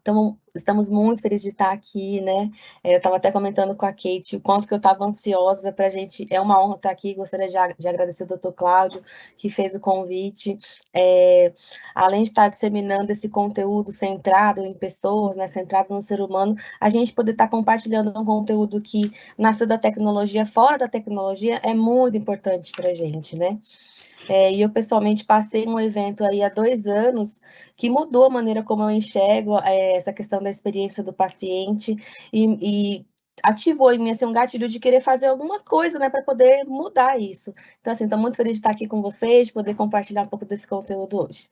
Então, estamos muito felizes de estar aqui, né? Eu estava até comentando com a Kate o quanto que eu estava ansiosa para a gente. É uma honra estar aqui. Gostaria de agradecer ao doutor Cláudio, que fez o convite. Além de estar disseminando esse conteúdo centrado em pessoas, né, centrado no ser humano, a gente poder estar compartilhando um conteúdo que nasceu da tecnologia, fora da tecnologia, é muito importante para a gente, né? E eu, pessoalmente, passei um evento aí há 2 anos que mudou a maneira como eu enxergo essa questão da experiência do paciente e ativou em mim assim, um gatilho de querer fazer alguma coisa, né, para poder mudar isso. Então, assim, estou muito feliz de estar aqui com vocês, de poder compartilhar um pouco desse conteúdo hoje.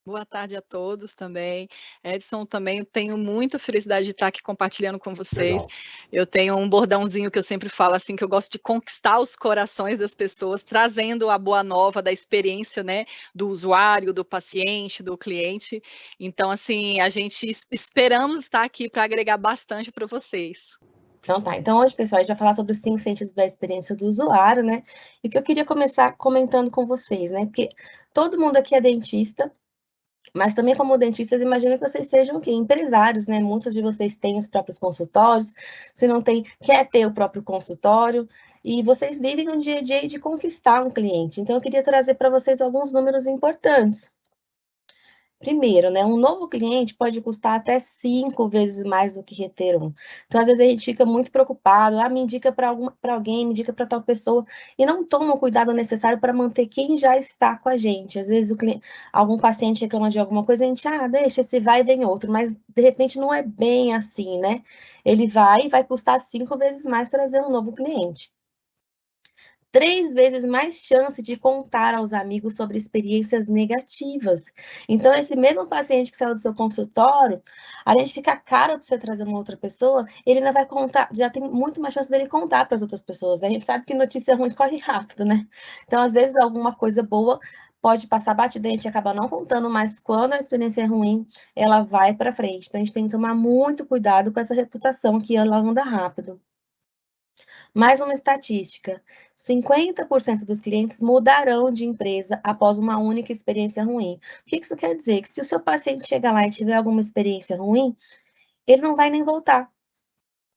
Boa tarde a todos também. Edson, também tenho muita felicidade de estar aqui compartilhando com vocês. Legal. Eu tenho um bordãozinho que eu sempre falo assim, que eu gosto de conquistar os corações das pessoas, trazendo a boa nova da experiência, né, do usuário, do paciente, do cliente. Então, assim, a gente esperamos estar aqui para agregar bastante para vocês. Então tá, então hoje, pessoal, a gente vai falar sobre os 5 sentidos da experiência do usuário, né? E o que eu queria começar comentando com vocês, né? Porque todo mundo aqui é dentista, mas também como dentistas, imagino que vocês sejam o quê? Empresários, né? Muitos de vocês têm os próprios consultórios, se não tem, quer ter o próprio consultório, e vocês vivem um dia a dia de conquistar um cliente. Então, eu queria trazer para vocês alguns números importantes. Primeiro, né, um novo cliente pode custar até 5 vezes mais do que reter um. Então, às vezes, a gente fica muito preocupado, me indica para alguém, me indica para tal pessoa, e não toma o cuidado necessário para manter quem já está com a gente. Às vezes, algum paciente reclama de alguma coisa, a gente, deixa, se vai, vem outro, mas, de repente, não é bem assim, né? Ele vai custar 5 vezes mais trazer um novo cliente. 3 vezes mais chance de contar aos amigos sobre experiências negativas. Então, esse mesmo paciente que saiu do seu consultório, além de ficar caro para você trazer uma outra pessoa, ele ainda vai contar, já tem muito mais chance dele contar para as outras pessoas. A gente sabe que notícia ruim corre rápido, né? Então, às vezes, alguma coisa boa pode passar batida e a gente acaba não contando, mas quando a experiência é ruim, ela vai para frente. Então, a gente tem que tomar muito cuidado com essa reputação que ela anda rápido. Mais uma estatística: 50% dos clientes mudarão de empresa após uma única experiência ruim. O que isso quer dizer? Que se o seu paciente chegar lá e tiver alguma experiência ruim, ele não vai nem voltar.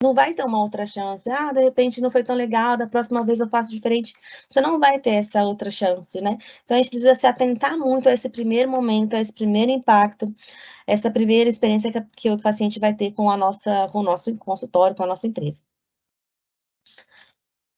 Não vai ter uma outra chance. De repente não foi tão legal, da próxima vez eu faço diferente. Você não vai ter essa outra chance, né? Então, a gente precisa se atentar muito a esse primeiro momento, a esse primeiro impacto, essa primeira experiência que o paciente vai ter com o nosso consultório, com a nossa empresa.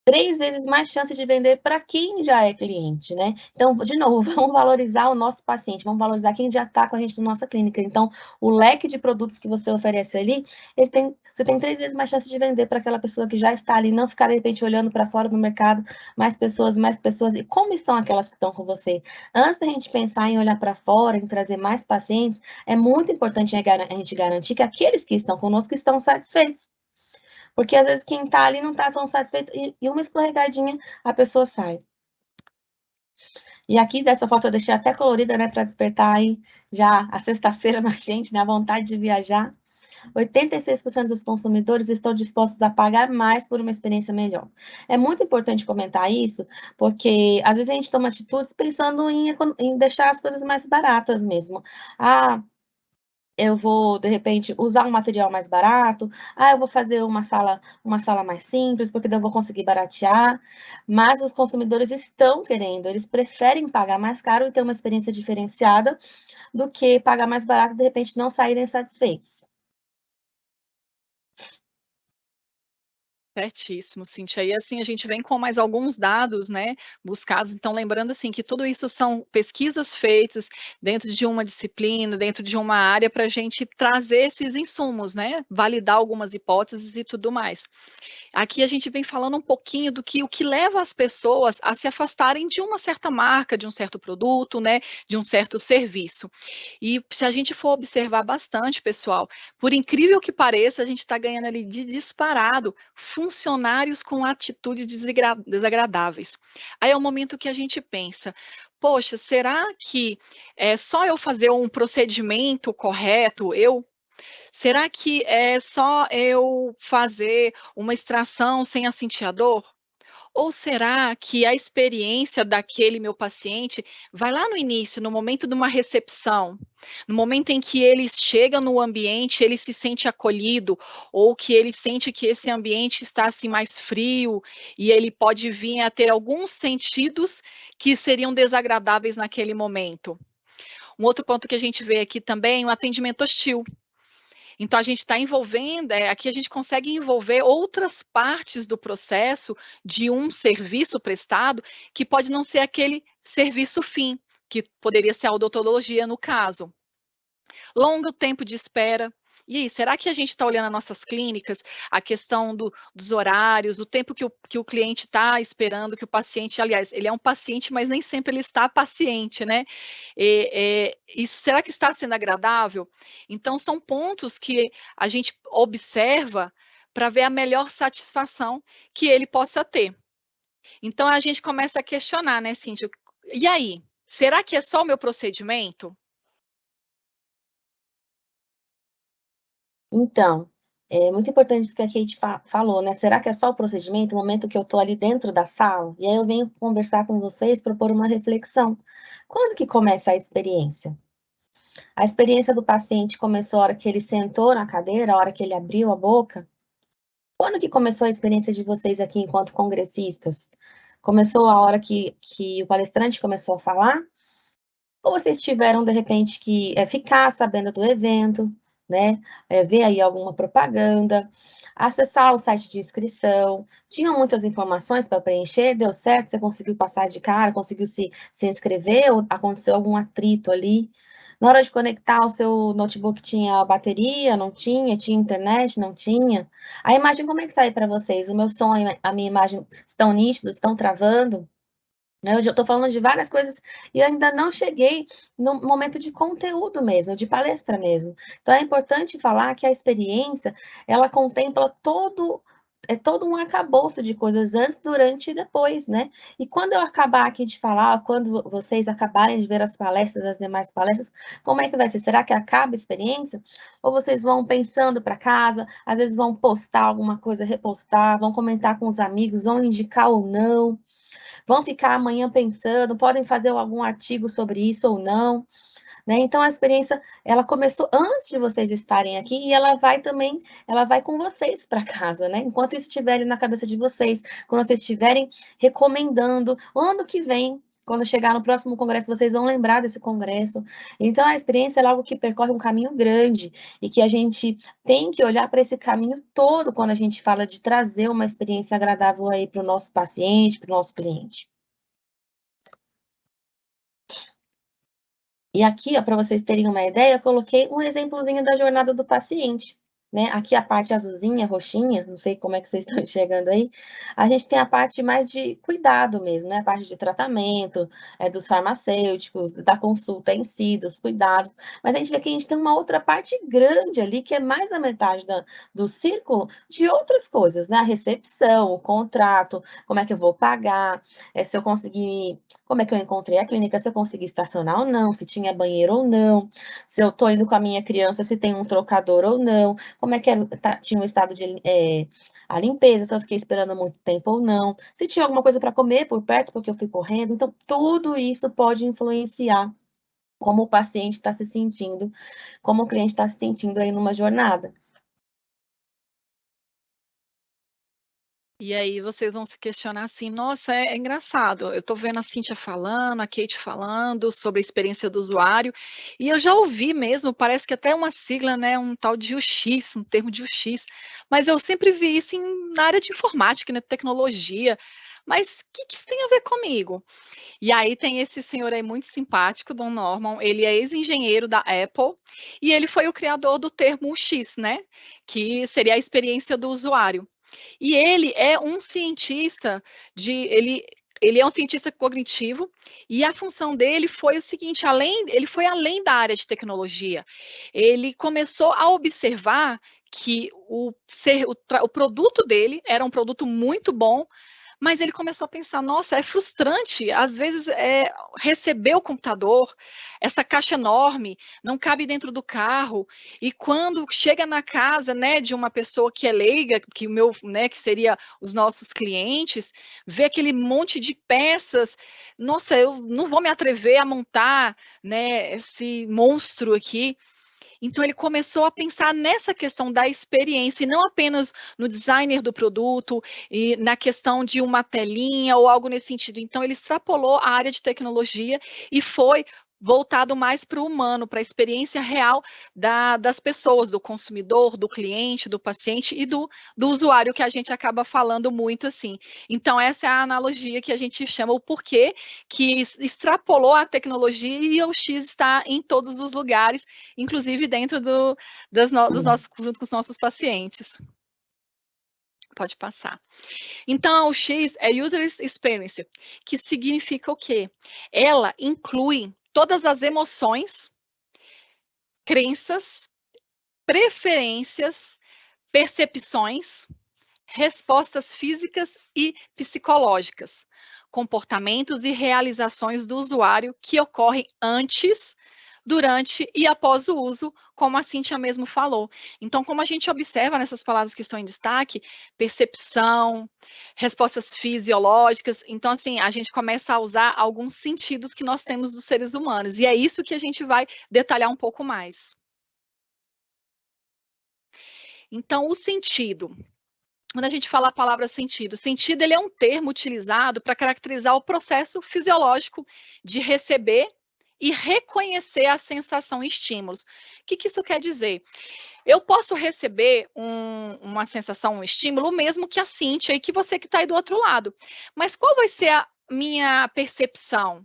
3 vezes mais chance de vender para quem já é cliente, né? Então, de novo, vamos valorizar o nosso paciente, vamos valorizar quem já está com a gente na nossa clínica. Então, o leque de produtos que você oferece ali, você tem 3 vezes mais chance de vender para aquela pessoa que já está ali, não ficar, de repente, olhando para fora do mercado, mais pessoas. E como estão aquelas que estão com você? Antes da gente pensar em olhar para fora, em trazer mais pacientes, é muito importante a gente garantir que aqueles que estão conosco estão satisfeitos. Porque às vezes quem está ali não está tão satisfeito e uma escorregadinha a pessoa sai. E aqui dessa foto eu deixei até colorida, né, para despertar aí já a sexta-feira na gente, né, a vontade de viajar. 86% dos consumidores estão dispostos a pagar mais por uma experiência melhor. É muito importante comentar isso, porque às vezes a gente toma atitudes pensando em deixar as coisas mais baratas mesmo. Eu vou, de repente, usar um material mais barato, eu vou fazer uma sala mais simples, porque daí eu vou conseguir baratear, mas os consumidores estão querendo, eles preferem pagar mais caro e ter uma experiência diferenciada, do que pagar mais barato e, de repente, não saírem satisfeitos. Certíssimo, Cíntia. E assim, a gente vem com mais alguns dados, né, buscados. Então, lembrando assim que tudo isso são pesquisas feitas dentro de uma disciplina, dentro de uma área, para a gente trazer esses insumos, né, validar algumas hipóteses e tudo mais. Aqui a gente vem falando um pouquinho do que o que leva as pessoas a se afastarem de uma certa marca, de um certo produto, né, de um certo serviço. E se a gente for observar bastante, pessoal, por incrível que pareça, a gente está ganhando ali de disparado funcionários com atitudes desagradáveis. Aí é o momento que a gente pensa, poxa, será que é só eu fazer um procedimento correto, será que é só eu fazer uma extração sem assentir a dor? Ou será que a experiência daquele meu paciente vai lá no início, no momento de uma recepção, no momento em que ele chega no ambiente, ele se sente acolhido, ou que ele sente que esse ambiente está assim mais frio, e ele pode vir a ter alguns sentidos que seriam desagradáveis naquele momento. Um outro ponto que a gente vê aqui também, o atendimento hostil. Então, a gente está envolvendo, aqui a gente consegue envolver outras partes do processo de um serviço prestado, que pode não ser aquele serviço fim, que poderia ser a odontologia no caso. Longo tempo de espera. E aí, será que a gente está olhando as nossas clínicas, a questão dos horários, o tempo que o cliente está esperando, que o paciente, aliás, ele é um paciente, mas nem sempre ele está paciente, né? Isso, será que está sendo agradável? Então, são pontos que a gente observa para ver a melhor satisfação que ele possa ter. Então, a gente começa a questionar, né, Cíntia? E aí, será que é só o meu procedimento? Então, é muito importante isso que a Kate falou, né? Será que é só o procedimento, o momento que eu estou ali dentro da sala? E aí eu venho conversar com vocês, propor uma reflexão. Quando que começa a experiência? A experiência do paciente começou a hora que ele sentou na cadeira, a hora que ele abriu a boca? Quando que começou a experiência de vocês aqui enquanto congressistas? Começou a hora que o palestrante começou a falar? Ou vocês tiveram, de repente, que ficar sabendo do evento, né? Ver aí alguma propaganda, acessar o site de inscrição, tinham muitas informações para preencher, deu certo, você conseguiu passar de cara, conseguiu se inscrever, ou aconteceu algum atrito ali? Na hora de conectar o seu notebook tinha bateria, não tinha? Tinha internet, não tinha? A imagem, como é que tá aí para vocês? O meu som e a minha imagem estão nítidos, estão travando? Eu já estou falando de várias coisas e eu ainda não cheguei no momento de conteúdo mesmo, de palestra mesmo. Então é importante falar que a experiência, ela contempla todo um arcabouço de coisas antes, durante e depois, né? E quando eu acabar aqui de falar, quando vocês acabarem de ver as palestras, as demais palestras, como é que vai ser? Será que acaba a experiência? Ou vocês vão pensando para casa, às vezes vão postar alguma coisa, repostar, vão comentar com os amigos, vão indicar ou não? Vão ficar amanhã pensando, podem fazer algum artigo sobre isso ou não, né? Então a experiência, ela começou antes de vocês estarem aqui e ela vai com vocês para casa, né? Enquanto isso estiver na cabeça de vocês, quando vocês estiverem recomendando, ano que vem, quando chegar no próximo congresso, vocês vão lembrar desse congresso. Então, a experiência é algo que percorre um caminho grande e que a gente tem que olhar para esse caminho todo quando a gente fala de trazer uma experiência agradável aí para o nosso paciente, para o nosso cliente. E aqui, para vocês terem uma ideia, eu coloquei um exemplozinho da jornada do paciente, né? Aqui a parte azulzinha, roxinha, não sei como é que vocês estão enxergando aí, a gente tem a parte mais de cuidado mesmo, né? A parte de tratamento, dos farmacêuticos, da consulta em si, dos cuidados, mas a gente vê que a gente tem uma outra parte grande ali, que é mais da metade do círculo de outras coisas, né? A recepção, o contrato, como é que eu vou pagar, se eu conseguir como é que eu encontrei a clínica, se eu consegui estacionar ou não, se tinha banheiro ou não, se eu estou indo com a minha criança, se tem um trocador ou não, como é que tinha um estado de a limpeza, se eu fiquei esperando muito tempo ou não, se tinha alguma coisa para comer por perto, porque eu fui correndo. Então, tudo isso pode influenciar como o paciente está se sentindo, como o cliente está se sentindo aí numa jornada. E aí vocês vão se questionar assim, nossa, é engraçado, eu estou vendo a Cíntia falando, a Kate falando sobre a experiência do usuário, e eu já ouvi mesmo, parece que até uma sigla, né, um tal de UX, um termo de UX, mas eu sempre vi isso na área de informática, né, tecnologia, mas o que isso tem a ver comigo? E aí tem esse senhor aí muito simpático, Don Norman, ele é ex-engenheiro da Apple, e ele foi o criador do termo UX, né, que seria a experiência do usuário. E ele é um cientista ele é um cientista cognitivo e a função dele foi o seguinte, ele foi além da área de tecnologia. Ele começou a observar que o produto dele era um produto muito bom, Mas ele começou a pensar, nossa, é frustrante, às vezes, receber o computador, essa caixa enorme, não cabe dentro do carro, e quando chega na casa, né, de uma pessoa que é leiga, que o meu, né, que seria os nossos clientes, vê aquele monte de peças, nossa, eu não vou me atrever a montar, né, esse monstro aqui. Então, ele começou a pensar nessa questão da experiência, e não apenas no designer do produto, e na questão de uma telinha ou algo nesse sentido. Então, ele extrapolou a área de tecnologia e foi voltado mais para o humano, para a experiência real das pessoas, do consumidor, do cliente, do paciente e do usuário, que a gente acaba falando muito assim. Então, essa é a analogia que a gente chama o porquê que extrapolou a tecnologia e o X está em todos os lugares, inclusive dentro dos nossos, junto com os nossos pacientes. Pode passar. Então, o X é User Experience, que significa o quê? Ela inclui todas as emoções, crenças, preferências, percepções, respostas físicas e psicológicas, comportamentos e realizações do usuário que ocorrem antes, durante e após o uso, como a Cíntia mesmo falou. Então, como a gente observa nessas palavras que estão em destaque, percepção, respostas fisiológicas, então, assim, a gente começa a usar alguns sentidos que nós temos dos seres humanos, e é isso que a gente vai detalhar um pouco mais. Então, o sentido. Quando a gente fala a palavra sentido, sentido ele é um termo utilizado para caracterizar o processo fisiológico de receber e reconhecer a sensação e estímulos. O que isso quer dizer? Eu posso receber uma sensação, um estímulo, mesmo que a Cíntia e que você que está aí do outro lado. Mas qual vai ser a minha percepção?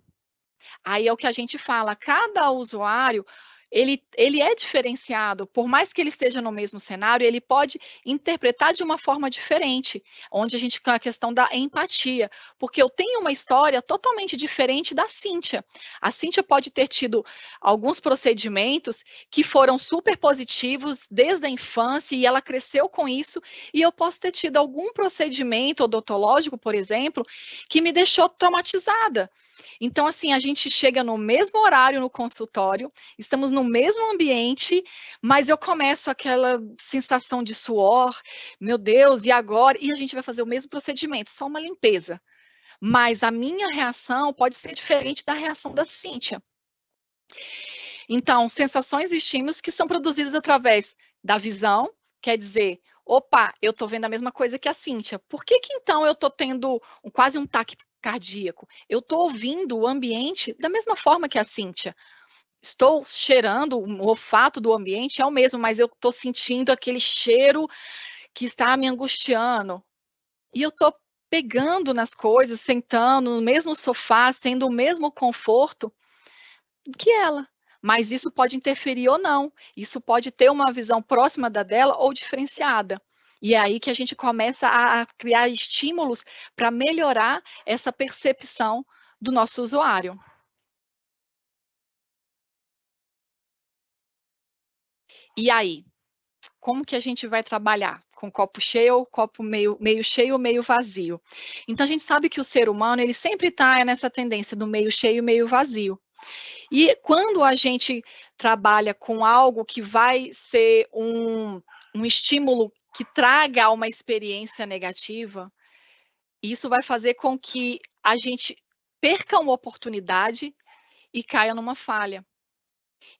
Aí é o que a gente fala, cada usuário, ele é diferenciado, por mais que ele esteja no mesmo cenário, ele pode interpretar de uma forma diferente, onde a gente tem a questão da empatia, porque eu tenho uma história totalmente diferente da Cíntia. A Cíntia pode ter tido alguns procedimentos que foram super positivos desde a infância e ela cresceu com isso, e eu posso ter tido algum procedimento odontológico, por exemplo, que me deixou traumatizada. Então, assim, a gente chega no mesmo horário no consultório, estamos no mesmo ambiente, mas eu começo aquela sensação de suor, meu Deus, e agora? E a gente vai fazer o mesmo procedimento, só uma limpeza. Mas a minha reação pode ser diferente da reação da Cíntia. Então, sensações e estímulos que são produzidos através da visão, quer dizer, opa, eu estou vendo a mesma coisa que a Cíntia. Por que então eu estou tendo quase um taque cardíaco? Eu estou ouvindo o ambiente da mesma forma que a Cíntia. Estou cheirando, o olfato do ambiente é o mesmo, mas eu estou sentindo aquele cheiro que está me angustiando. E eu estou pegando nas coisas, sentando no mesmo sofá, tendo o mesmo conforto que ela. Mas isso pode interferir ou não. Isso pode ter uma visão próxima da dela ou diferenciada. E é aí que a gente começa a criar estímulos para melhorar essa percepção do nosso usuário. E aí, como que a gente vai trabalhar? Com copo cheio, copo meio cheio ou meio vazio? Então, a gente sabe que o ser humano, ele sempre está nessa tendência do meio cheio e meio vazio. E quando a gente trabalha com algo que vai ser um estímulo que traga uma experiência negativa, isso vai fazer com que a gente perca uma oportunidade e caia numa falha.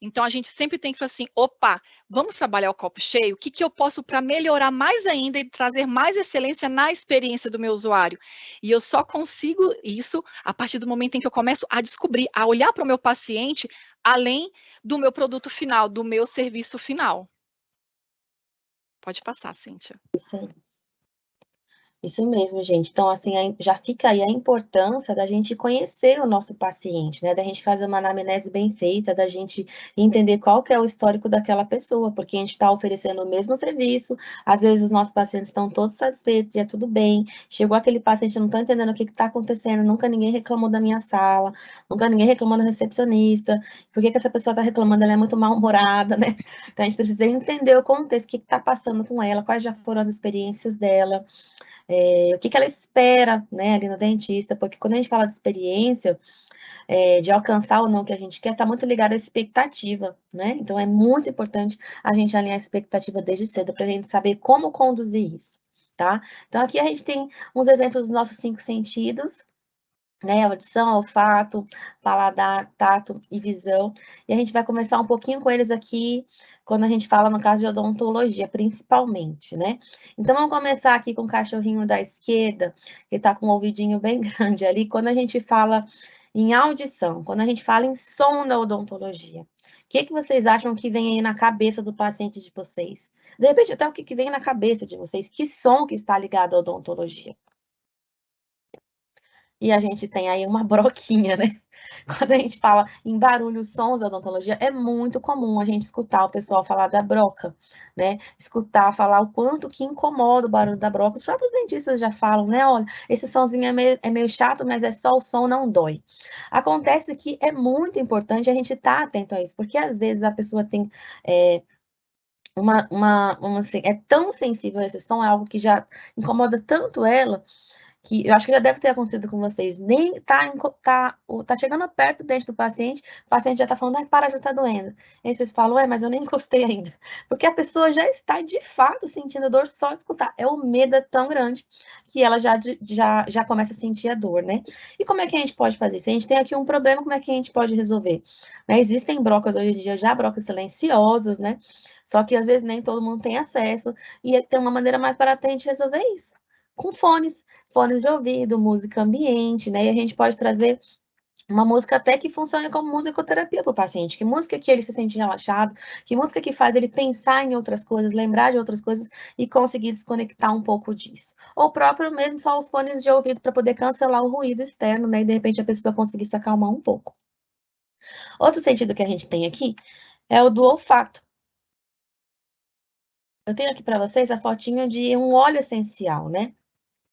Então, a gente sempre tem que falar assim, opa, vamos trabalhar o copo cheio? O que eu posso para melhorar mais ainda e trazer mais excelência na experiência do meu usuário? E eu só consigo isso a partir do momento em que eu começo a descobrir, a olhar para o meu paciente, além do meu produto final, do meu serviço final. Pode passar, Cíntia. Isso mesmo, gente. Então, assim, já fica aí a importância da gente conhecer o nosso paciente, né? Da gente fazer uma anamnese bem feita, da gente entender qual que é o histórico daquela pessoa, porque a gente está oferecendo o mesmo serviço, às vezes os nossos pacientes estão todos satisfeitos e é tudo bem. Chegou aquele paciente, eu não estou entendendo o que está acontecendo, nunca ninguém reclamou da minha sala, nunca ninguém reclamou da recepcionista, por que essa pessoa está reclamando? Ela é muito mal-humorada, né? Então, a gente precisa entender o contexto, o que está passando com ela, quais já foram as experiências dela. o que ela espera, né, ali no dentista, porque quando a gente fala de experiência, de alcançar ou não o que a gente quer, está muito ligado à expectativa, né? Então, é muito importante a gente alinhar a expectativa desde cedo para a gente saber como conduzir isso, tá? Então, aqui a gente tem uns exemplos dos nossos 5 sentidos, né? Audição, olfato, paladar, tato e visão. E a gente vai começar um pouquinho com eles aqui, quando a gente fala no caso de odontologia, principalmente, né? Então, vamos começar aqui com o cachorrinho da esquerda, que tá com o ouvidinho bem grande ali. Quando a gente fala em audição, quando a gente fala em som da odontologia, o que vocês acham que vem aí na cabeça do paciente de vocês? De repente, até o que vem na cabeça de vocês? Que som que está ligado à odontologia? E a gente tem aí uma broquinha, né? Quando a gente fala em barulhos, sons da odontologia, é muito comum a gente escutar o pessoal falar da broca, né? Escutar falar o quanto que incomoda o barulho da broca. Os próprios dentistas já falam, né? Olha, esse sonzinho é meio chato, mas é só o som, não dói. Acontece que é muito importante a gente estar atento a isso, porque às vezes a pessoa tem assim, é tão sensível a esse som, é algo que já incomoda tanto ela, que eu acho que já deve ter acontecido com vocês, nem tá chegando perto do dente do paciente, o paciente já tá falando: "Ai, para, já tá doendo". Aí vocês falam: "Ué, mas eu nem encostei ainda". Porque a pessoa já está, de fato, sentindo dor só de escutar. O medo é tão grande que ela já começa a sentir a dor, né. E como é que a gente pode fazer? Se a gente tem aqui um problema, como é que a gente pode resolver? Né, existem brocas hoje em dia, já brocas silenciosas, né, só que às vezes nem todo mundo tem acesso, e tem uma maneira mais barata a gente resolver isso, com fones de ouvido, música ambiente, né? E a gente pode trazer uma música até que funcione como musicoterapia para o paciente. Que música que ele se sente relaxado, que música que faz ele pensar em outras coisas, lembrar de outras coisas e conseguir desconectar um pouco disso. Ou próprio mesmo só os fones de ouvido para poder cancelar o ruído externo, né? E de repente a pessoa conseguir se acalmar um pouco. Outro sentido que a gente tem aqui é o do olfato. Eu tenho aqui para vocês a fotinho de um óleo essencial, né?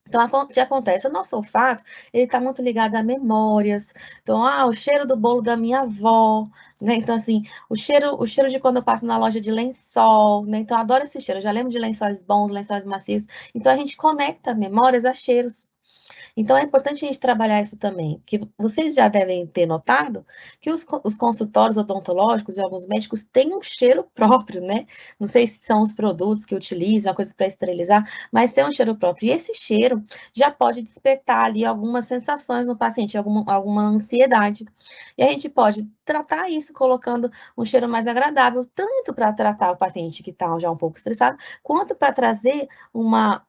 Então, o que acontece? O nosso olfato, ele está muito ligado a memórias. Então, o cheiro do bolo da minha avó, né? Então, assim, o cheiro de quando eu passo na loja de lençol, né? Então, eu adoro esse cheiro. Eu já lembro de lençóis bons, lençóis macios. Então, a gente conecta memórias a cheiros. Então, é importante a gente trabalhar isso também, que vocês já devem ter notado que os consultórios odontológicos e alguns médicos têm um cheiro próprio, né? Não sei se são os produtos que utilizam, a coisa para esterilizar, mas tem um cheiro próprio. E esse cheiro já pode despertar ali algumas sensações no paciente, alguma ansiedade. E a gente pode tratar isso colocando um cheiro mais agradável, tanto para tratar o paciente que está já um pouco estressado, quanto para trazer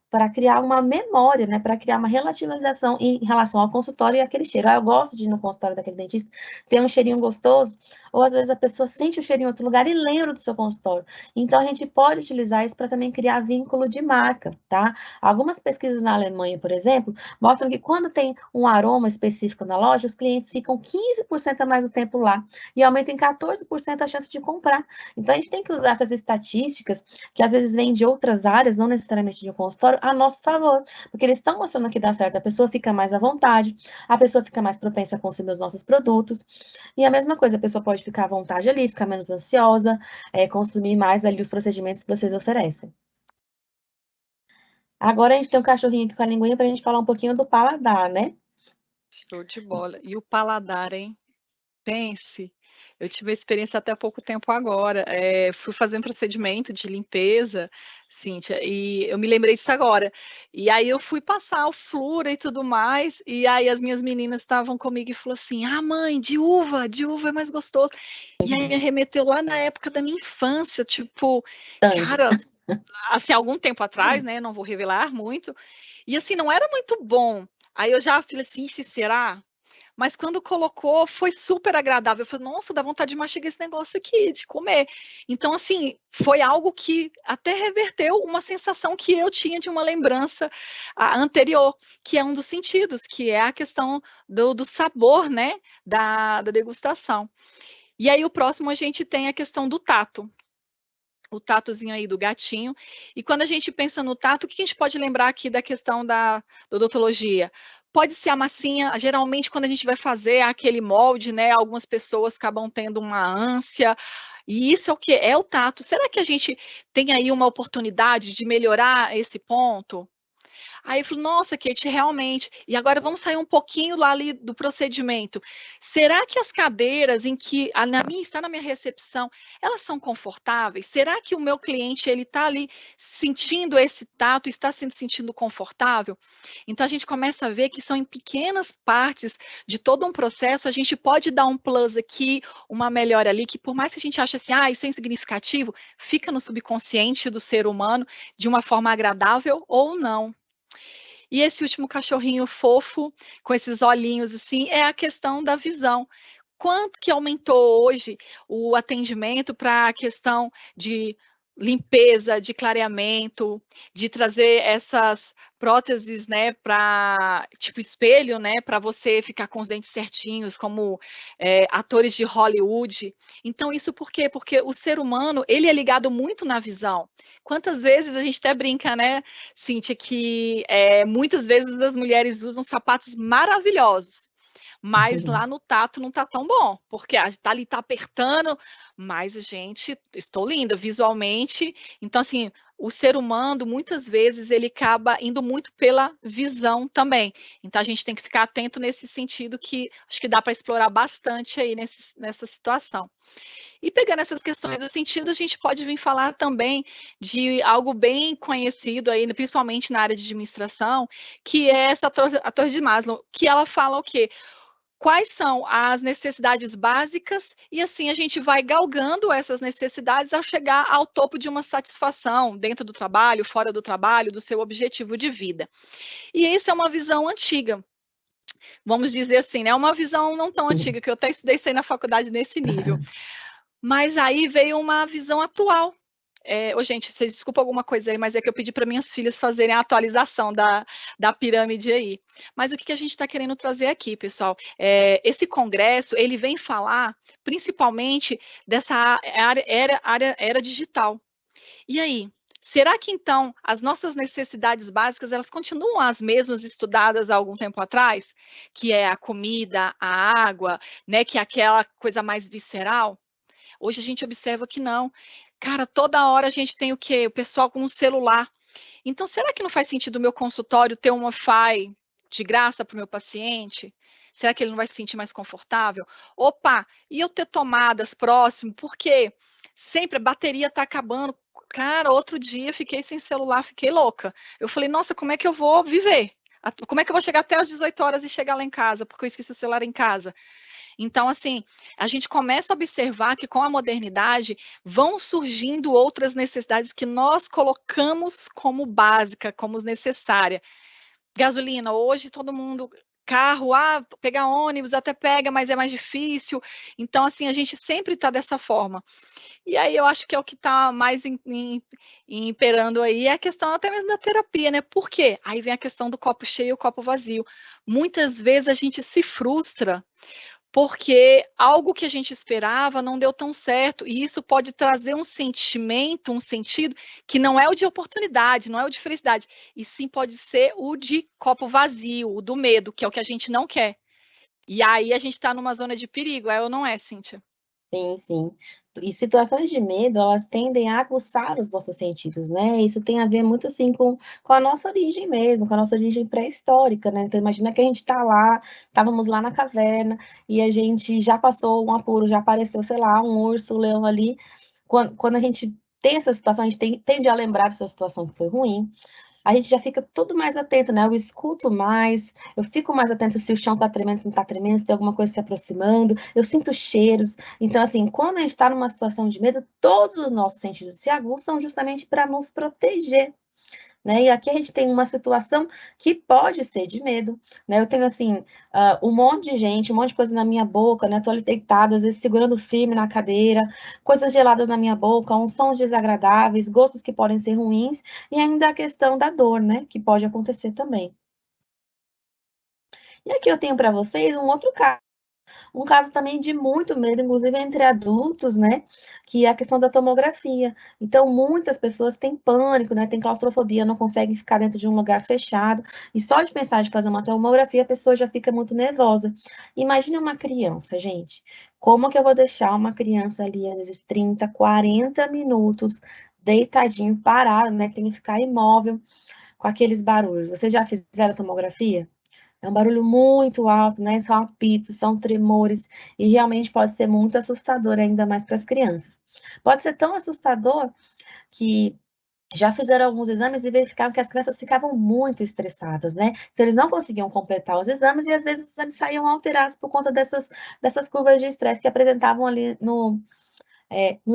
para criar uma memória, né, para criar uma relativização em relação ao consultório e aquele cheiro. Eu gosto de ir no consultório daquele dentista, ter um cheirinho gostoso, ou às vezes a pessoa sente o cheirinho em outro lugar e lembra do seu consultório. Então, a gente pode utilizar isso para também criar vínculo de marca, tá? Algumas pesquisas na Alemanha, por exemplo, mostram que quando tem um aroma específico na loja, os clientes ficam 15% a mais do tempo lá e aumentam em 14% a chance de comprar. Então, a gente tem que usar essas estatísticas, que às vezes vêm de outras áreas, não necessariamente de um consultório, a nosso favor, porque eles estão mostrando que dá certo, a pessoa fica mais à vontade, a pessoa fica mais propensa a consumir os nossos produtos, e a mesma coisa, a pessoa pode ficar à vontade ali, ficar menos ansiosa, consumir mais ali os procedimentos que vocês oferecem. Agora a gente tem um cachorrinho aqui com a linguinha para a gente falar um pouquinho do paladar, né? Show de bola. E o paladar, hein? Pense, eu tive a experiência até há pouco tempo agora, fui fazer um procedimento de limpeza, Cíntia, e eu me lembrei disso agora. E aí eu fui passar o Flúor e tudo mais, e aí as minhas meninas estavam comigo e falou assim: "Ah, mãe, de uva é mais gostoso". E aí me remeteu lá na época da minha infância, tipo, Tangue. cara, assim, algum tempo atrás, né, não vou revelar muito, e assim, não era muito bom. Aí eu já falei assim: "Ixi, será?". Mas quando colocou, foi super agradável. Eu falei: "Nossa, dá vontade de mastigar esse negócio aqui, de comer". Então, assim, foi algo que até reverteu uma sensação que eu tinha de uma lembrança anterior, que é um dos sentidos, que é a questão do sabor, né, da degustação. E aí o próximo a gente tem a questão do tato. O tatozinho aí do gatinho. E quando a gente pensa no tato, o que a gente pode lembrar aqui da questão da odontologia? Pode ser a massinha, geralmente quando a gente vai fazer aquele molde, né, algumas pessoas acabam tendo uma ânsia, e isso é o que é o tato. Será que a gente tem aí uma oportunidade de melhorar esse ponto? Aí eu falei, nossa, Kate, realmente. E agora vamos sair um pouquinho lá ali do procedimento. Será que as cadeiras em que está na minha recepção, elas são confortáveis? Será que o meu cliente ele está ali sentindo esse tato, está se sentindo confortável? Então a gente começa a ver que são em pequenas partes de todo um processo, a gente pode dar um plus aqui, uma melhora ali, que por mais que a gente ache assim, isso é insignificativo, fica no subconsciente do ser humano de uma forma agradável ou não. E esse último cachorrinho fofo, com esses olhinhos assim, é a questão da visão. Quanto que aumentou hoje o atendimento para a questão de limpeza, de clareamento, de trazer essas próteses, né, para tipo espelho, né, para você ficar com os dentes certinhos, como atores de Hollywood. Então isso por quê? Porque o ser humano ele é ligado muito na visão. Quantas vezes a gente até brinca, né, Cíntia, que muitas vezes as mulheres usam sapatos maravilhosos, mas lá no tato não tá tão bom, porque a gente tá ali, tá apertando, mas, gente, estou linda visualmente. Então, assim, o ser humano, muitas vezes, ele acaba indo muito pela visão também. Então, a gente tem que ficar atento nesse sentido, que acho que dá para explorar bastante aí nessa situação. E pegando essas questões do sentido, a gente pode vir falar também de algo bem conhecido aí, principalmente na área de administração, que é essa a Torre de Maslow, que ela fala o quê? Quais são as necessidades básicas e assim a gente vai galgando essas necessidades ao chegar ao topo de uma satisfação dentro do trabalho, fora do trabalho, do seu objetivo de vida. E essa é uma visão antiga. Vamos dizer assim, né? Uma visão não tão antiga, que eu até estudei isso aí na faculdade nesse nível. Mas aí veio uma visão atual. Gente, vocês desculpa alguma coisa aí, mas é que eu pedi para minhas filhas fazerem a atualização da pirâmide aí. Mas o que a gente está querendo trazer aqui, pessoal? Esse congresso, ele vem falar principalmente dessa era digital. E aí? Será que, então, as nossas necessidades básicas, elas continuam as mesmas estudadas há algum tempo atrás? Que é a comida, a água, né? Que é aquela coisa mais visceral? Hoje a gente observa que não. Cara, toda hora a gente tem o quê? O pessoal com um celular. Então, será que não faz sentido o meu consultório ter um Wi-Fi de graça para o meu paciente? Será que ele não vai se sentir mais confortável? Opa, e eu ter tomadas próximo? Porque sempre a bateria está acabando. Cara, outro dia fiquei sem celular, fiquei louca. Eu falei, nossa, como é que eu vou viver? Como é que eu vou chegar até as 18 horas e chegar lá em casa? Porque eu esqueci o celular em casa. Então, assim, a gente começa a observar que com a modernidade vão surgindo outras necessidades que nós colocamos como básica, como necessária. Gasolina, hoje todo mundo, carro, pegar ônibus até pega, mas é mais difícil. Então, assim, a gente sempre está dessa forma. E aí eu acho que é o que está mais imperando aí, é a questão até mesmo da terapia, né? Por quê? Aí vem a questão do copo cheio e o copo vazio. Muitas vezes a gente se frustra porque algo que a gente esperava não deu tão certo, e isso pode trazer um sentimento, um sentido, que não é o de oportunidade, não é o de felicidade, e sim pode ser o de copo vazio, o do medo, que é o que a gente não quer. E aí a gente está numa zona de perigo, é ou não é, Cíntia? Sim, sim. E situações de medo, elas tendem a aguçar os nossos sentidos, né? Isso tem a ver muito, assim, com a nossa origem mesmo, com a nossa origem pré-histórica, né? Então, imagina que a gente está lá, estávamos lá na caverna, e a gente já passou um apuro, já apareceu, sei lá, um urso, um leão ali. Quando a gente tem essa situação, a gente tende a lembrar dessa situação que foi ruim, a gente já fica tudo mais atento, né? Eu escuto mais, eu fico mais atento se o chão tá tremendo, se não tá tremendo, se tem alguma coisa se aproximando, eu sinto cheiros. Então, assim, quando a gente está numa situação de medo, todos os nossos sentidos se aguçam justamente para nos proteger. Né? E aqui a gente tem uma situação que pode ser de medo, né? Eu tenho, assim, um monte de gente, um monte de coisa na minha boca, né? Tô ali deitada, às vezes segurando firme na cadeira, coisas geladas na minha boca, uns sons desagradáveis, gostos que podem ser ruins, e ainda a questão da dor, né? Que pode acontecer também. E aqui eu tenho para vocês um outro caso. Um caso também de muito medo, inclusive entre adultos, né, que é a questão da tomografia. Então, muitas pessoas têm pânico, né, têm claustrofobia, não conseguem ficar dentro de um lugar fechado, e só de pensar de fazer uma tomografia, a pessoa já fica muito nervosa. Imagine uma criança, gente. Como que eu vou deixar uma criança ali, às vezes 30, 40 minutos, deitadinho, parado, né, tem que ficar imóvel, com aqueles barulhos. Vocês já fizeram tomografia? É um barulho muito alto, né? São apitos, são tremores, e realmente pode ser muito assustador, ainda mais para as crianças. Pode ser tão assustador que já fizeram alguns exames e verificaram que as crianças ficavam muito estressadas, né? Então, eles não conseguiam completar os exames e, às vezes, os exames saíam alterados por conta dessas curvas de estresse que apresentavam ali no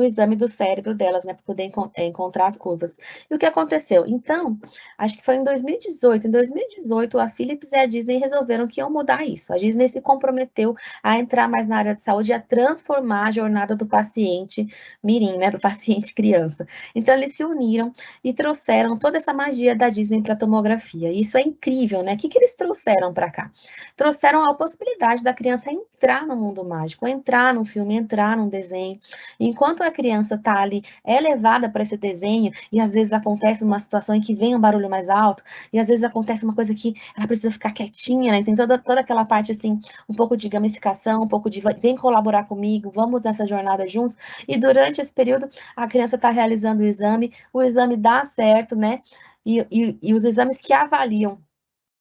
exame do cérebro delas, né, para poder encontrar as curvas. E o que aconteceu? Então, acho que foi em 2018. Em 2018, a Philips e a Disney resolveram que iam mudar isso. A Disney se comprometeu a entrar mais na área de saúde e a transformar a jornada do paciente mirim, né, do paciente criança. Então, eles se uniram e trouxeram toda essa magia da Disney para a tomografia. E isso é incrível, né? O que eles trouxeram para cá? Trouxeram a possibilidade da criança entrar no mundo mágico, entrar num filme, entrar num desenho. Enquanto a criança está ali, é levada para esse desenho, e às vezes acontece uma situação em que vem um barulho mais alto, e às vezes acontece uma coisa que ela precisa ficar quietinha, né? Tem toda aquela parte, assim, um pouco de gamificação, um pouco de vem colaborar comigo, vamos nessa jornada juntos. E durante esse período, a criança está realizando o exame dá certo, né? E os exames que avaliam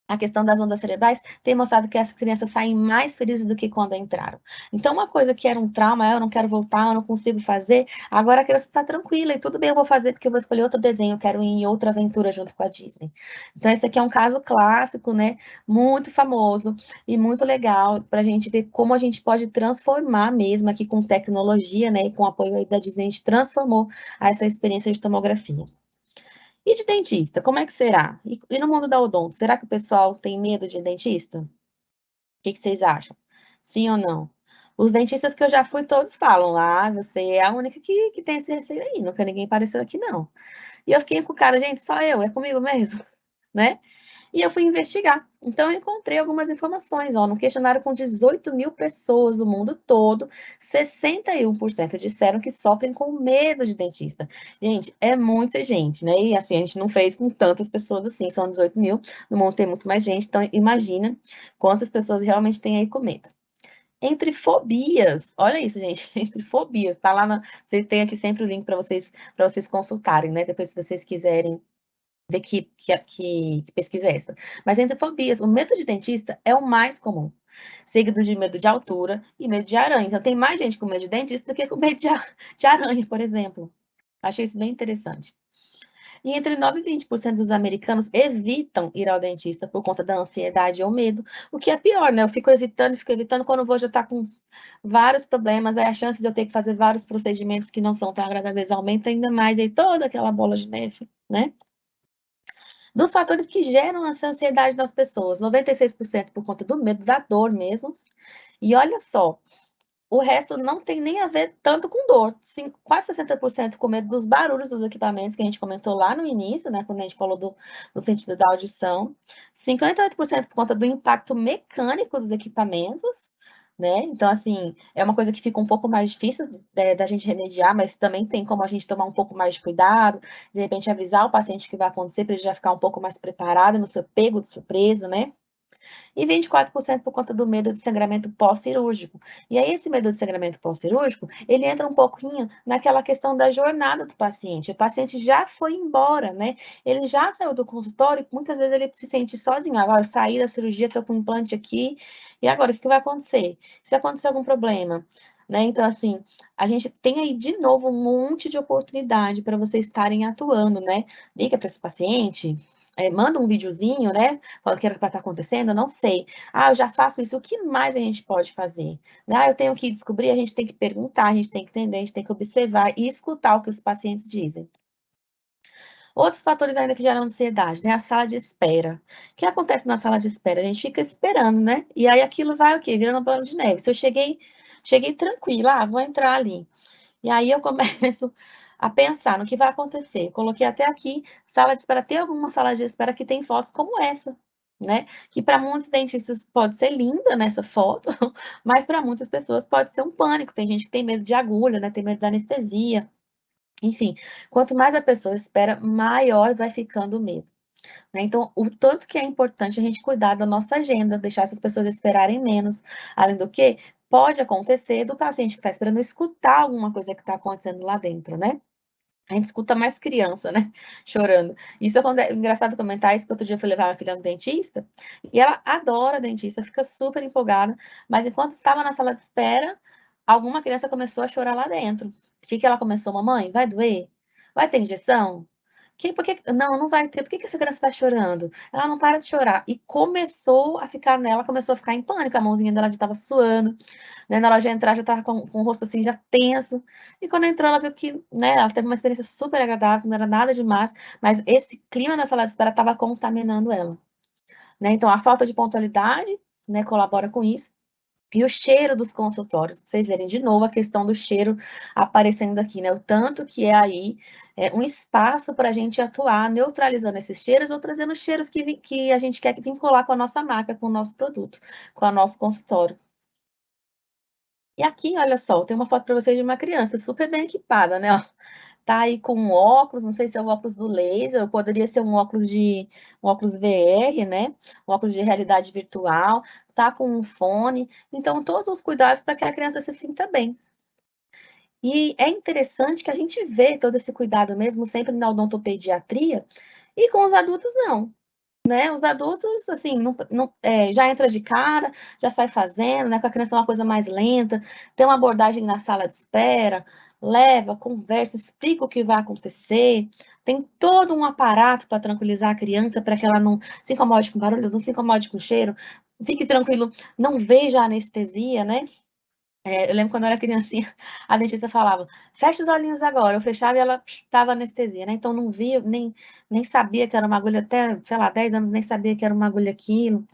a questão das ondas cerebrais tem mostrado que as crianças saem mais felizes do que quando entraram. Então, uma coisa que era um trauma, eu não quero voltar, eu não consigo fazer, agora a criança está tranquila e tudo bem, eu vou fazer porque eu vou escolher outro desenho, eu quero ir em outra aventura junto com a Disney. Então, esse aqui é um caso clássico, né? Muito famoso e muito legal para a gente ver como a gente pode transformar mesmo aqui com tecnologia, né? E com o apoio aí da Disney, a gente transformou essa experiência de tomografia. E de dentista, como é que será? E no mundo da odonto, será que o pessoal tem medo de dentista? O que vocês acham? Sim ou não? Os dentistas que eu já fui, todos falam, você é a única que tem esse receio aí, nunca ninguém apareceu aqui, não. E eu fiquei encucada, gente, só eu, é comigo mesmo, né? E eu fui investigar. Então, eu encontrei algumas informações. Ó, no questionário com 18 mil pessoas do mundo todo, 61% disseram que sofrem com medo de dentista. Gente, é muita gente, né? E assim, a gente não fez com tantas pessoas assim, são 18 mil, no mundo tem muito mais gente, então imagina quantas pessoas realmente têm aí com medo. Entre fobias, olha isso, gente, entre fobias, tá lá vocês têm aqui sempre o link para vocês consultarem, né? Depois, se vocês quiserem ver que pesquisa é essa. Mas entre fobias, o medo de dentista é o mais comum, seguido de medo de altura e medo de aranha. Então, tem mais gente com medo de dentista do que com medo de aranha, por exemplo. Achei isso bem interessante. E entre 9 e 20% dos americanos evitam ir ao dentista por conta da ansiedade ou medo, o que é pior, né? Eu fico evitando, quando vou já estar com vários problemas, aí a chance de eu ter que fazer vários procedimentos que não são tão agradáveis aumenta ainda mais, aí toda aquela bola de neve, né? Dos fatores que geram essa ansiedade nas pessoas, 96% por conta do medo da dor mesmo. E olha só, o resto não tem nem a ver tanto com dor. Quase 60% com medo dos barulhos dos equipamentos, que a gente comentou lá no início, né, quando a gente falou do sentido da audição. 58% por conta do impacto mecânico dos equipamentos, né? Então, assim, é uma coisa que fica um pouco mais difícil da gente remediar, mas também tem como a gente tomar um pouco mais de cuidado, de repente avisar o paciente o que vai acontecer, para ele já ficar um pouco mais preparado, não ser pego de surpresa, né? E 24% por conta do medo de sangramento pós-cirúrgico. E aí, esse medo de sangramento pós-cirúrgico, ele entra um pouquinho naquela questão da jornada do paciente. O paciente já foi embora, né? Ele já saiu do consultório e muitas vezes ele se sente sozinho. Agora, eu saí da cirurgia, estou com um implante aqui, e agora, o que vai acontecer? Se acontecer algum problema, né? Então, assim, a gente tem aí de novo um monte de oportunidade para vocês estarem atuando, né? Liga para esse paciente, manda um videozinho, né? Fala o que era para estar acontecendo, eu não sei. Eu já faço isso, o que mais a gente pode fazer? Eu tenho que descobrir, a gente tem que perguntar, a gente tem que entender, a gente tem que observar e escutar o que os pacientes dizem. Outros fatores ainda que geram ansiedade, né? A sala de espera. O que acontece na sala de espera? A gente fica esperando, né? E aí aquilo vai o quê? Virando bola de neve. Se eu cheguei tranquila, vou entrar ali. E aí eu começo a pensar no que vai acontecer. Eu coloquei até aqui sala de espera. Tem alguma sala de espera que tem fotos como essa, né? Que para muitos dentistas pode ser linda nessa foto, mas para muitas pessoas pode ser um pânico. Tem gente que tem medo de agulha, né? Tem medo da anestesia. Enfim, quanto mais a pessoa espera, maior vai ficando o medo, né? Então, o tanto que é importante a gente cuidar da nossa agenda, deixar essas pessoas esperarem menos. Além do que, pode acontecer do paciente que está esperando escutar alguma coisa que está acontecendo lá dentro, né? A gente escuta mais criança, né, chorando. Isso é engraçado comentar isso, que outro dia eu fui levar minha filha no dentista, e ela adora dentista, fica super empolgada, mas enquanto estava na sala de espera, alguma criança começou a chorar lá dentro. O que que ela começou: "Mamãe, vai doer? Vai ter injeção? Por que não, não vai ter. Por que que essa criança está chorando? Ela não para de chorar". E começou a ficar nela, começou a ficar em pânico, a mãozinha dela já estava suando, né, na hora de entrar já estava com o rosto, assim, já tenso, e quando entrou ela viu que, né, ela teve uma experiência super agradável, não era nada demais, mas esse clima na sala de espera estava contaminando ela, né, então a falta de pontualidade, né, colabora com isso, e o cheiro dos consultórios, pra vocês verem de novo a questão do cheiro aparecendo aqui, né, o tanto que é aí, um espaço para a gente atuar neutralizando esses cheiros ou trazendo cheiros que a gente quer vincular com a nossa marca, com o nosso produto, com o nosso consultório. E aqui, olha só, tem uma foto para vocês de uma criança super bem equipada, né, ó. Tá aí com um óculos, não sei se é o óculos do laser, ou poderia ser um óculos VR, né, um óculos de realidade virtual, tá com um fone, então todos os cuidados para que a criança se sinta bem. E é interessante que a gente vê todo esse cuidado mesmo sempre na odontopediatria, e com os adultos não. Né, os adultos, assim, já entra de cara, já sai fazendo, né, com a criança é uma coisa mais lenta, tem uma abordagem na sala de espera, leva, conversa, explica o que vai acontecer, tem todo um aparato para tranquilizar a criança, para que ela não se incomode com barulho, não se incomode com cheiro, fique tranquilo, não veja a anestesia, né. Eu lembro quando eu era criancinha, a dentista falava: "Fecha os olhinhos agora", eu fechava e ela estava anestesia, né, então não via, nem sabia que era uma agulha até, sei lá, 10 anos, nem sabia que era uma agulha aquilo.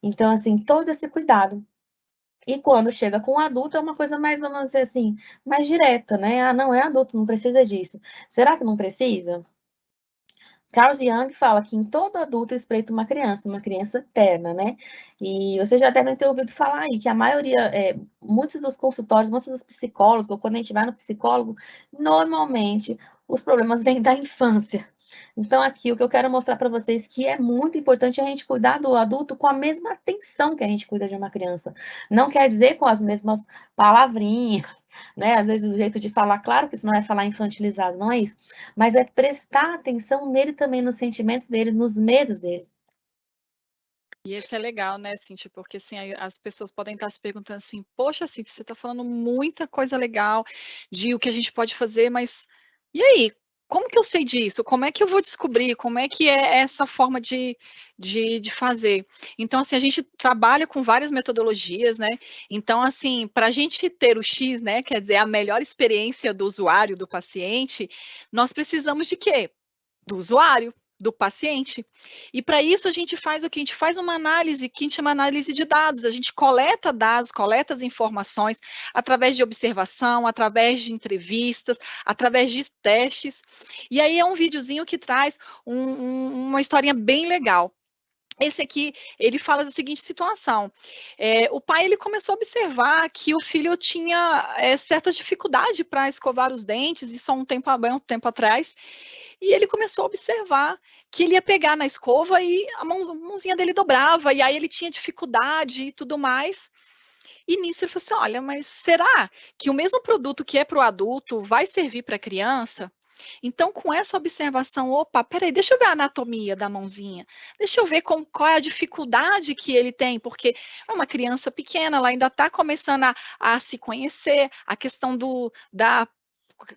Então, assim, todo esse cuidado. E quando chega com o adulto é uma coisa mais, vamos dizer assim, mais direta, né: "Ah, não, é adulto, não precisa disso". Será que não precisa? Carl Jung fala que em todo adulto espreita uma criança eterna, né. E vocês já devem ter ouvido falar aí que a maioria, muitos dos consultórios, muitos dos psicólogos, ou quando a gente vai no psicólogo, normalmente os problemas vêm da infância. Então aqui o que eu quero mostrar para vocês que é muito importante a gente cuidar do adulto com a mesma atenção que a gente cuida de uma criança. Não quer dizer com as mesmas palavrinhas, né, às vezes o jeito de falar, claro que isso não é falar infantilizado, não é isso, mas é prestar atenção nele também, nos sentimentos dele, nos medos deles. E esse é legal, né, Cintia, porque, assim, aí as pessoas podem estar se perguntando assim: "Poxa, Cintia, você está falando muita coisa legal de o que a gente pode fazer, mas e aí, como que eu sei disso? Como é que eu vou descobrir? Como é que é essa forma de fazer?". Então, assim, a gente trabalha com várias metodologias, né, então, assim, para a gente ter o X, né, quer dizer, a melhor experiência do usuário, do paciente, nós precisamos de quê? Do usuário, do paciente. E para isso a gente faz o quê? A gente faz uma análise que a gente chama análise de dados, a gente coleta dados, coleta as informações através de observação, através de entrevistas, através de testes. E aí é um videozinho que traz uma historinha bem legal. Esse aqui, ele fala da seguinte situação, o pai ele começou a observar que o filho tinha, certa dificuldade para escovar os dentes, isso há bem um tempo atrás, e ele começou a observar que ele ia pegar na escova e a mãozinha dele dobrava, e aí ele tinha dificuldade e tudo mais. E nisso ele falou assim: "Olha, mas será que o mesmo produto que é para o adulto vai servir para a criança?". Então, com essa observação, opa, espera aí, deixa eu ver a anatomia da mãozinha, deixa eu ver qual é a dificuldade que ele tem, porque é uma criança pequena, ela ainda está começando a se conhecer, a questão da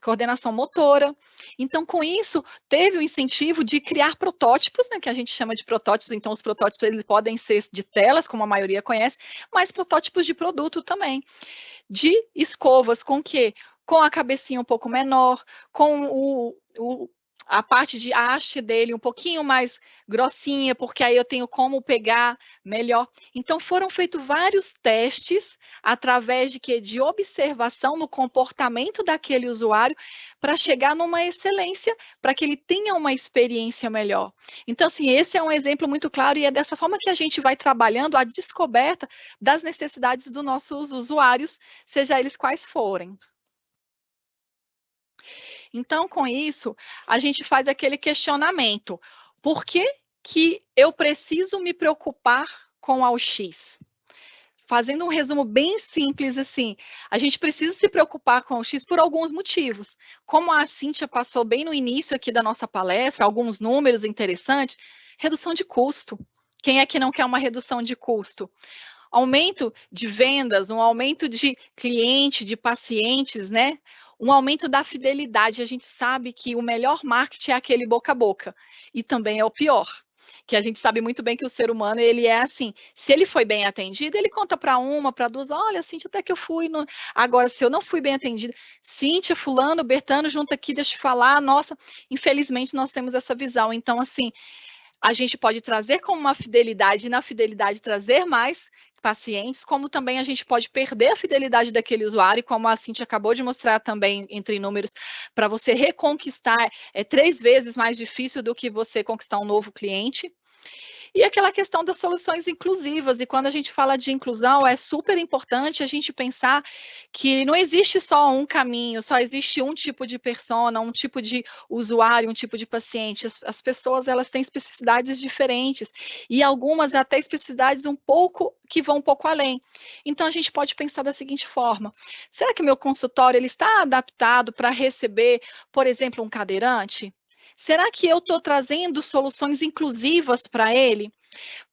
coordenação motora. Então, com isso, teve o incentivo de criar protótipos, né, que a gente chama de protótipos. Então, os protótipos eles podem ser de telas, como a maioria conhece, mas protótipos de produto também. De escovas com quê? Com a cabecinha um pouco menor, com a parte de haste dele um pouquinho mais grossinha, porque aí eu tenho como pegar melhor. Então foram feitos vários testes através de quê? De observação no comportamento daquele usuário para chegar numa excelência, para que ele tenha uma experiência melhor. Então, assim, esse é um exemplo muito claro e é dessa forma que a gente vai trabalhando a descoberta das necessidades dos nossos usuários, seja eles quais forem. Então, com isso, a gente faz aquele questionamento: por que que eu preciso me preocupar com a UX? fazendo um resumo bem simples, assim, a gente precisa se preocupar com o X por alguns motivos. Como a Cíntia passou bem no início aqui da nossa palestra, alguns números interessantes, redução de custo. Quem é que não quer uma redução de custo? Aumento de vendas, um aumento de cliente, de pacientes, né? Um aumento da fidelidade. A gente sabe que o melhor marketing é aquele boca a boca, e também é o pior. Que a gente sabe muito bem que o ser humano, ele é assim, se ele foi bem atendido, ele conta para uma, para duas, olha, Cíntia, até que eu fui. No... Agora, se eu não fui bem atendida, Cíntia, fulano, Bertano, junta aqui, deixa eu te falar, nossa, infelizmente nós temos essa visão. Então, assim, a gente pode trazer como uma fidelidade, e na fidelidade trazer mais pacientes, como também a gente pode perder a fidelidade daquele usuário, como a Cíntia acabou de mostrar também entre números, para você reconquistar é 3 vezes mais difícil do que você conquistar um novo cliente. E aquela questão das soluções inclusivas, e quando a gente fala de inclusão, é super importante a gente pensar que não existe só um caminho, só existe um tipo de persona, um tipo de usuário, um tipo de paciente. As pessoas, elas têm especificidades diferentes, e algumas até especificidades que vão um pouco além. Então, a gente pode pensar da seguinte forma: será que o meu consultório ele está adaptado para receber, por exemplo, um cadeirante? Será que eu estou trazendo soluções inclusivas para ele?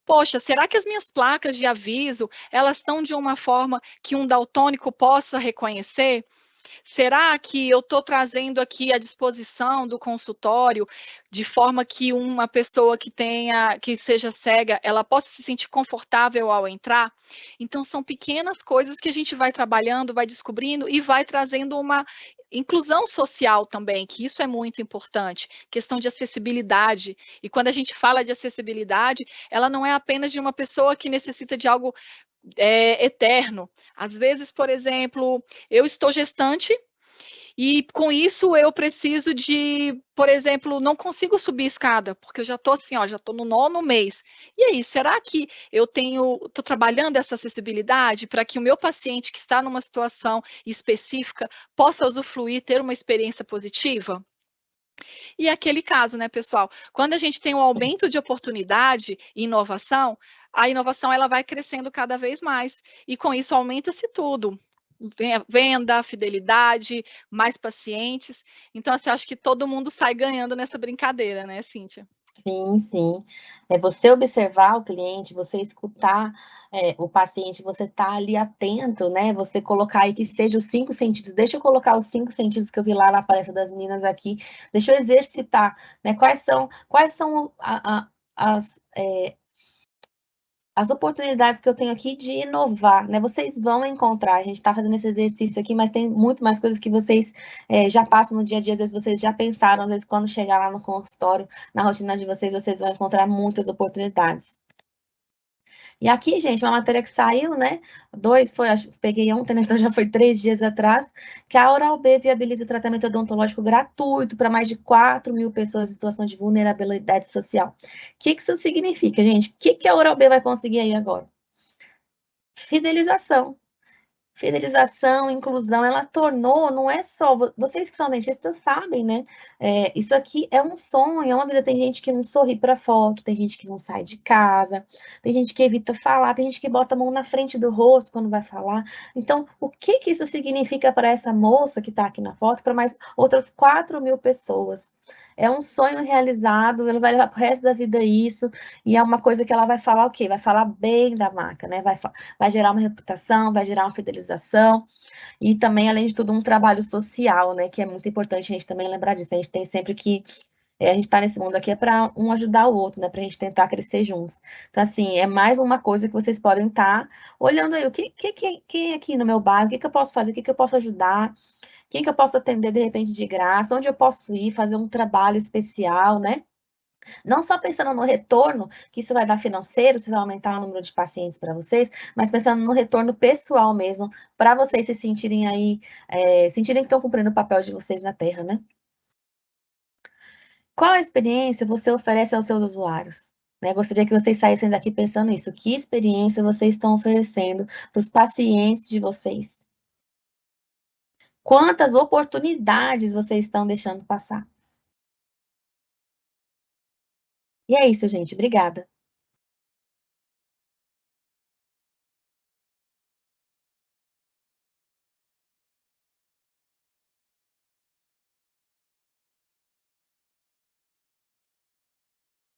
Poxa, será que as minhas placas de aviso, elas estão de uma forma que um daltônico possa reconhecer? Será que eu estou trazendo aqui à disposição do consultório de forma que uma pessoa que seja cega, ela possa se sentir confortável ao entrar? Então, são pequenas coisas que a gente vai trabalhando, vai descobrindo e vai trazendo uma inclusão social também, que isso é muito importante, questão de acessibilidade. E quando a gente fala de acessibilidade, ela não é apenas de uma pessoa que necessita de algo eterno. Às vezes, por exemplo, eu estou gestante e com isso eu preciso de, por exemplo, não consigo subir escada, porque eu já estou assim, ó, já estou no 9º mês. E aí, será que eu estou trabalhando essa acessibilidade para que o meu paciente que está numa situação específica possa usufruir, ter uma experiência positiva? E aquele caso, né, pessoal? Quando a gente tem um aumento de oportunidade e inovação, a inovação ela vai crescendo cada vez mais. E com isso aumenta-se tudo. Venda, fidelidade, mais pacientes. Então, assim, eu acho que todo mundo sai ganhando nessa brincadeira, né, Cíntia? Sim, sim. É você observar o cliente, você escutar o paciente, você tá ali atento, né? Você colocar aí que seja os 5 sentidos. Deixa eu colocar os 5 sentidos que eu vi lá na palestra das meninas aqui. Deixa eu exercitar, né? Quais são as oportunidades que eu tenho aqui de inovar, né? Vocês vão encontrar, a gente está fazendo esse exercício aqui, mas tem muito mais coisas que vocês já passam no dia a dia, às vezes vocês já pensaram, às vezes quando chegar lá no consultório, na rotina de vocês, vocês vão encontrar muitas oportunidades. E aqui, gente, uma matéria que saiu, né? Peguei ontem, né? Então já foi 3 dias atrás, que a Oral-B viabiliza tratamento odontológico gratuito para mais de 4.000 pessoas em situação de vulnerabilidade social. O que isso significa, gente? O que a Oral-B vai conseguir aí agora? Fidelização. Fidelização, inclusão, ela tornou, não é só, vocês que são dentistas sabem, né? Isso aqui é um sonho, é uma vida. Tem gente que não sorri para foto, tem gente que não sai de casa, tem gente que evita falar, tem gente que bota a mão na frente do rosto quando vai falar. Então, o que isso significa para essa moça que está aqui na foto, para mais outras 4.000 pessoas? É um sonho realizado, ela vai levar para o resto da vida isso, e é uma coisa que ela vai falar o quê? Vai falar bem da marca, né? Vai gerar uma reputação, vai gerar uma fidelização, e também, além de tudo, um trabalho social, né? Que é muito importante a gente também lembrar disso. A gente tem sempre que. A gente está nesse mundo aqui é para um ajudar o outro, né? Para a gente tentar crescer juntos. Então, assim, é mais uma coisa que vocês podem estar olhando aí. Quem aqui no meu bairro, o que eu posso fazer, o que eu posso ajudar, quem que eu posso atender de repente de graça, onde eu posso ir, fazer um trabalho especial, né? Não só pensando no retorno que isso vai dar financeiro, se vai aumentar o número de pacientes para vocês, mas pensando no retorno pessoal mesmo, para vocês se sentirem aí, sentirem que estão cumprindo o papel de vocês na Terra, né? Qual experiência você oferece aos seus usuários? Né? Gostaria que vocês saíssem daqui pensando nisso. Que experiência vocês estão oferecendo para os pacientes de vocês? Quantas oportunidades vocês estão deixando passar? E é isso, gente. Obrigada.